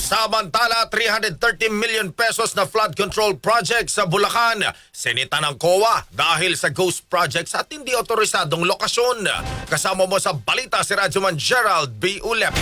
Samantala, 330 million pesos na flood control project sa Bulacan. Sinita ng COA dahil sa ghost projects at hindi otorisadong lokasyon. Kasama mo sa balita si Radyoman Gerald B. Ulep.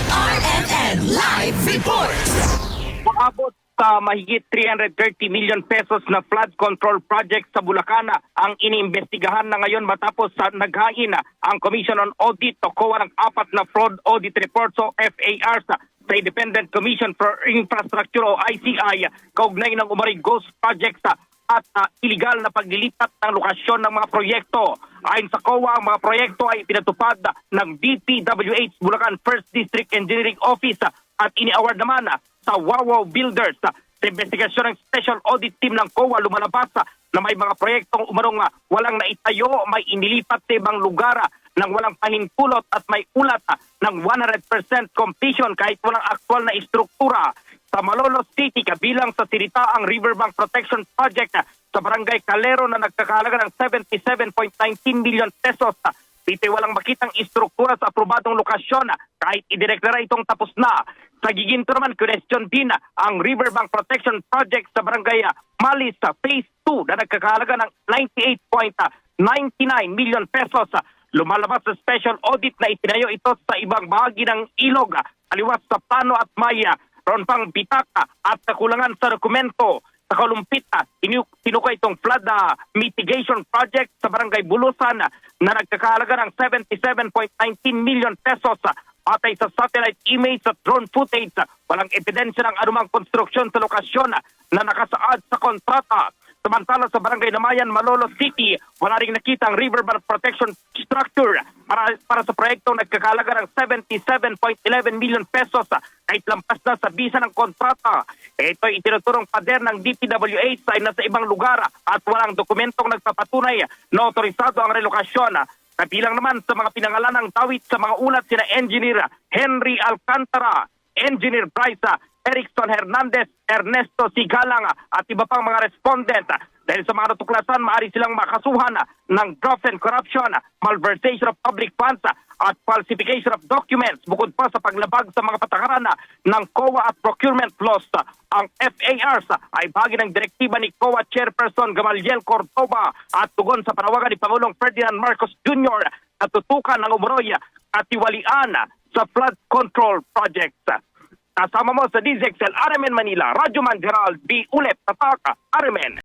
RMN Live Reports. Maabot sa mahigit 330 million pesos na flood control project sa Bulacan ang iniimbestigahan na ngayon matapos sa naghain ang Commission on Audit o COA ng 4 na fraud audit reports o FARs sa Independent Commission for Infrastructure o ICI kaugnay ng umaring ghost projects at illegal na paglilipat ng lokasyon ng mga proyekto. Ayon sa COA, ang mga proyekto ay pinatupad ng DPWH Bulacan 1st District Engineering Office at ini-award naman sa Wawaw Builders. Sa investigasyon ng Special Audit Team ng COA, lumalabas na may mga proyektong umarong walang naitayo, may inilipat sa ibang lugar ng walang pahintulot at may ulat ng 100% completion kahit walang aktual na istruktura. Sa Malolos City, kabilang sa sinita ang Riverbank Protection Project sa Barangay Calero na nagkakahalaga ng 77.19 million pesos. Dito walang makitang istruktura sa aprobadong lokasyon kahit idineklara itong tapos na. Sa Giginto naman, question din ang Riverbank Protection Project sa Barangay Malis Phase 2 na nagkakahalaga ng 98.99 million pesos. Lumalabas sa special audit na itinayo ito sa ibang bahagi ng ilog, aliwas sa plano at maya, ron pang bitaka at kakulangan sa dokumento. Sa Kalumpit, tinuka itong flood mitigation project sa Barangay Bulusan na nagkakahalaga ng 77.19 million pesos. Patay sa satellite image at drone footage, walang ebidensya ng anumang konstruksyon sa lokasyon na nakasaad sa kontrata. Samantala sa Barangay Namayan, Malolos City, wala rin nakitang riverbank protection structure para sa proyektong nagkakalaga ng 77.11 million pesos kahit lampas na sa bisa ng kontrata. Ito ay itinuturong pader ng DPWH ay nasa ibang lugar at walang dokumentong nagpapatunay na otorisado ang relokasyon. Kabilang naman sa mga pinangalan ng tawid sa mga ulat sina Engineer Henry Alcantara, Engineer Bryce Erickson Hernandez, Ernesto Sigalang at iba pang mga respondent. Dahil sa mga natuklasan, maaari silang makasuhan ng graft and corruption, malversation of public funds at falsification of documents bukod pa sa paglabag sa mga patakaran ng COA at procurement laws. Ang FARs ay bahagi ng direktiba ni COA Chairperson Gamaliel Cordoba at tugon sa panawagan ni Pangulong Ferdinand Marcos Jr. na tutukan ng umuroy at iwalian sa flood control projects. Kasama mo sa DZXL RMN Manila, Radyoman Gerald B. Ulep, Tataka, RMN.